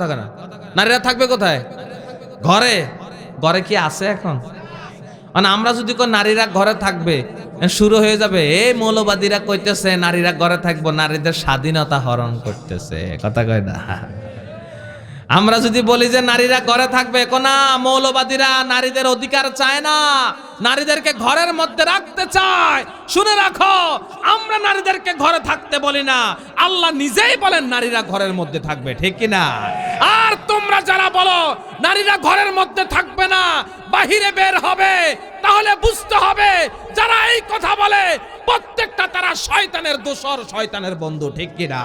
থাকে না, নারীরা থাকবে কোথায়? ঘরে। ঘরে কি আছে এখন? মানে আমরা যদি কোন নারীরা ঘরে থাকবে, শুরু হয়ে যাবে এই মৌলবাদীরা কইতেছে নারীরা ঘরে থাকবো, নারীদের স্বাধীনতা হরণ করতেছে, কথা কয় না। আমরা যদি বলি যে নারীরা ঘরে থাকবে, কোনা মৌলবাদীরা নারীদের অধিকার চায় না, নারীদেরকে ঘরের মধ্যে রাখতে চায়। শুনে রাখো, আমরা নারীদেরকে ঘরে থাকতে বলি না, আল্লাহ নিজেই বলেন নারীরা ঘরের মধ্যে থাকবে, ঠিক কি না? আর তোমরা যারা বলো নারীরা ঘরের মধ্যে থাকবে না, বাহিরে বের হবে, তাহলে বুঝতে হবে যারা এই কথা বলে প্রত্যেকটা তারা শয়তানের দোসর, শয়তানের বন্ধু, ঠিক কি না?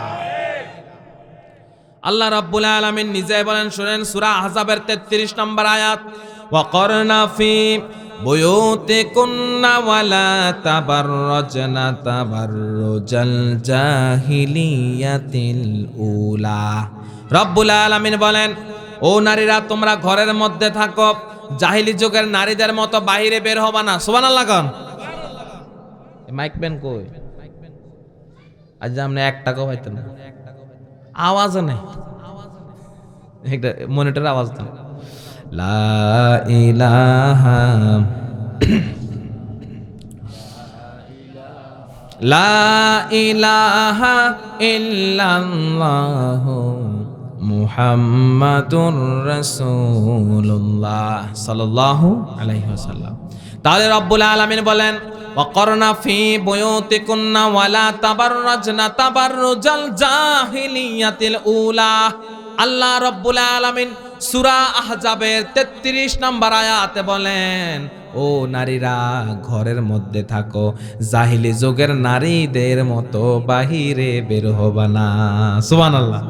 আল্লাহ রাব্বুল আলামিন নিজে বলেন, শুনেন সূরা আহজাবের 33 নম্বর আয়াত, ওয়াকরনা ফি বুয়ুতিকুন্না ওয়ালা তাবাররাজনা তাবাররুজাল জাহিলিয়াতিল উলা। রাব্বুল আলামিন বলেন, ও নারীরা তোমরা ঘরের মধ্যে থাকো, জাহিলি যুগের নারীদের মতো বাইরে বের হবা না। সুবহানাল্লাহ কোন? মাইক পেন কই? আজ আমরা 1 টাকাও পাইতাম না, আওয়াজ নেই, একটা মনিটর আওয়াজ দেন। লা ইলাহা লা ইলাহা ইল্লাল্লাহু মুহাম্মাদুর রাসূলুল্লাহ সাল্লাল্লাহু আলাইহি ওয়াসাল্লাম। তাহলে রব্বুল আলামিন বলেন, ওয়াকরনা ফি বুয়ুতিকুন্না ওয়ালা তাবাররাজনা তাবাররুজাল জাহিলিয়াতিল উলা। আল্লাহ রব্বুল আলামিন সূরা আহজাবের 33 নম্বর আয়াতে বলেন, ও নারীরা ঘরের মধ্যে থাকো, জাহিলি যুগের নারীদের মতো বাহিরে বের হবা না। সুবহানাল্লাহ।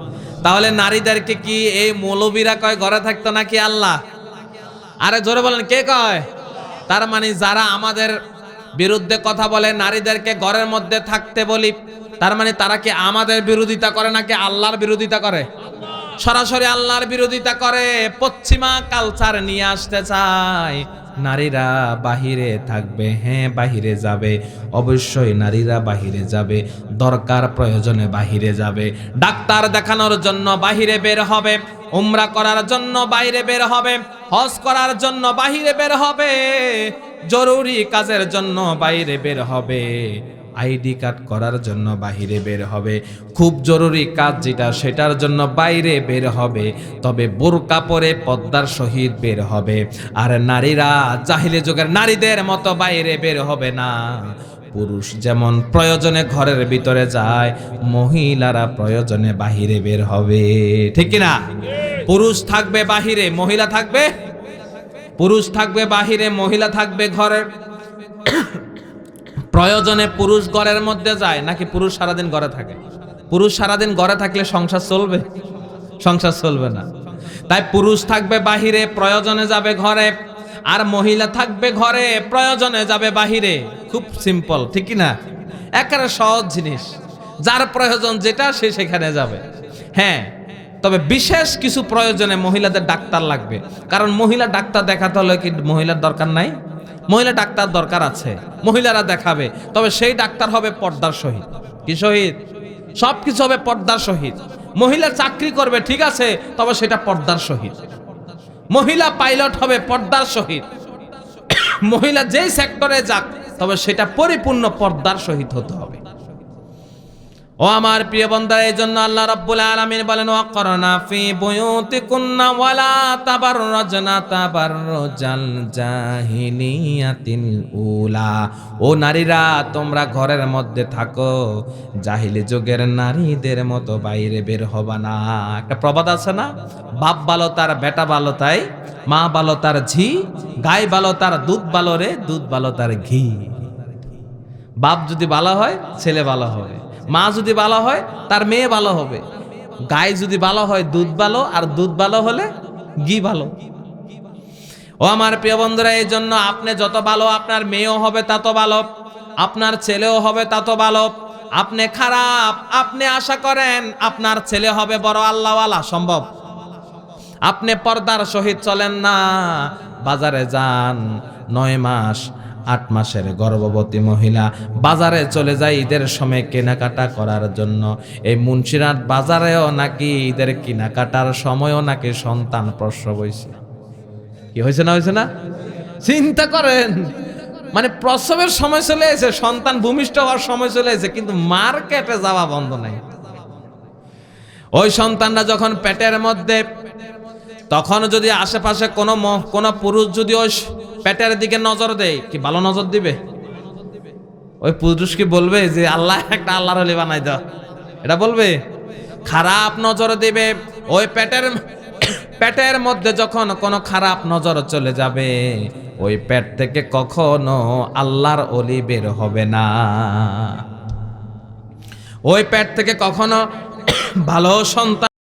তাহলে নারীদেরকে কি এই মৌলবীরা কয় ঘরে থাকতো নাকি আল্লাহ? আরে জোরে বলেন, কে কয়? তার মানে যারা আমাদের বিরুদ্ধে কথা বলে নারীদেরকে ঘরের মধ্যে থাকতে বলি, তার মানে তারা কি আমাদের বিরোধিতা করে নাকি আল্লাহর বিরোধিতা করে? সরাসরি আল্লাহর বিরোধিতা করে, পশ্চিমা কালচার নিয়ে আসতে চায়। নারীরা বাহিরে থাকবে, হ্যাঁ বাহিরে যাবে, অবশ্যই নারীরা বাহিরে যাবে, দরকার প্রয়োজনে বাহিরে যাবে, ডাক্তার দেখানোর জন্য বাহিরে বের হবে, উমরা করার জন্য বাইরে বের হবে, হজ করার জন্য বাহিরে বের হবে, জরুরি কাজের জন্য বাইরে বের হবে, আইডি কার্ড করার জন্য বাহিরে বের হবে, খুব জরুরি কাজ যেটা সেটার জন্য বাইরে বের হবে, তবে বোরকা পরে পর্দার সহিত বের হবে। আর নারীরা জাহিলি যুগের নারীদের মতো বাইরে বের হবে না। পুরুষ যেমন প্রয়োজনে ঘরের ভিতরে যায়, মহিলারা প্রয়োজনে বাহিরে বের হবে, ঠিক কি না? পুরুষ থাকবে বাহিরে, মহিলা থাকবে, পুরুষ থাকবে বাহিরে, মহিলা থাকবে ঘরে। প্রয়োজনে পুরুষ ঘরের মধ্যে যায় নাকি পুরুষ সারাদিন ঘরে থাকে? পুরুষ সারাদিন ঘরে থাকলে সংসার চলবে? সংসার চলবে না। তাই পুরুষ থাকবে বাহিরে, প্রয়োজনে যাবে ঘরে, আর মহিলা থাকবে ঘরে, প্রয়োজনে যাবে বাহিরে। খুব সিম্পল, ঠিক কি না? একেবারে সহজ জিনিস, যার প্রয়োজন যেটা সে সেখানে যাবে। হ্যাঁ, তবে বিশেষ কিছু প্রয়োজনে মহিলাদের ডাক্তার লাগবে, কারণ মহিলা ডাক্তার দেখাতে হলে কি মহিলার দরকার নাই? মহিলা ডাক্তার দরকার আছে, মহিলারা দেখাবে, তবে সেই ডাক্তার হবে পর্দার সহিত। কি সহিত? সবকিছু হবে পর্দার সহিত। মহিলা চাকরি করবে, ঠিক আছে, তবে সেটা পর্দার সহিত। মহিলা পাইলট হবে পর্দার সহিত। মহিলা যেই সেক্টরে যাক, তবে সেটা পরিপূর্ণ পর্দার সহিত হতে হবে। ও আমার প্রিয় বান্দারা, এই জন্য আল্লাহ রাব্বুল আলামিন বলেন, ওয়াকরনা ফি বুয়ুতিকুন্না ওয়ালা তাবাররাজনা তাবাররুজাল জাহিলিয়াতিল উলা। ও নারীরা তোমরা ঘরের মধ্যে থাকো, জাহিলি যুগের নারীদের মতো বাইরে বের হবা না। একটা প্রবাদ আছে না, বাপ ভালো তার বেটা ভালো তাই, মা ভালো তার ঝি, গাই ভালো তার দুধ ভালো রে, দুধ ভালো তার ঘি। বাপ যদি ভালো হয় ছেলে ভালো হবে, মা যদি ভালো হয় তার মেয়ে ভালো হবে, গাই যদি ভালো হয় দুধ ভালো, আর দুধ ভালো হলে ঘি ভালো। ও আমার প্রিয় বন্ধুরা, এই জন্য আপনি যত ভালো, আপনার মেয়েও হবে তত ভালো, আপনার ছেলেও হবে তত ভালো। আপনি খারাপ, আপনি আশা করেন আপনার ছেলে হবে বড় আল্লাহওয়ালা, সম্ভব? আপনি পর্দার সহিত চলেন না, বাজারে যান, 9 মাস 8 মাসের গর্ভবতী মহিলা বাজারে চলে যায় ঈদের সময় কেনাকাটা করার জন্য। এই মুন্সিরহাট বাজারেও নাকি ঈদের কেনাকাটার সময়ও নাকি সন্তান প্রসব হয়েছে। কি হয়েছে না হয়েছে না? চিন্তা করেন, মানে প্রসবের সময় চলে এসে, সন্তান ভূমিষ্ঠ হওয়ার সময় চলে এসে, কিন্তু মার্কেটে যাওয়া বন্ধ নাই। ওই সন্তানটা যখন পেটের মধ্যে, তখন যদি আশেপাশে কোনো পুরুষ যদি ওই পেটের দিকে নজর দেয়, কি ভালো নজর দিবে? ওই পুরুষ কি বলবে যে আল্লাহ একটা আল্লাহর ওলি বানাই দাও? এটা বলবে? খারাপ নজর দিবে। ওই পেটের মধ্যে যখন কোনো খারাপ নজর চলে যাবে, ওই পেট থেকে কখনো আল্লাহর ওলি বের হবে না। ওই পেট থেকে কখনো ভালো সন্তান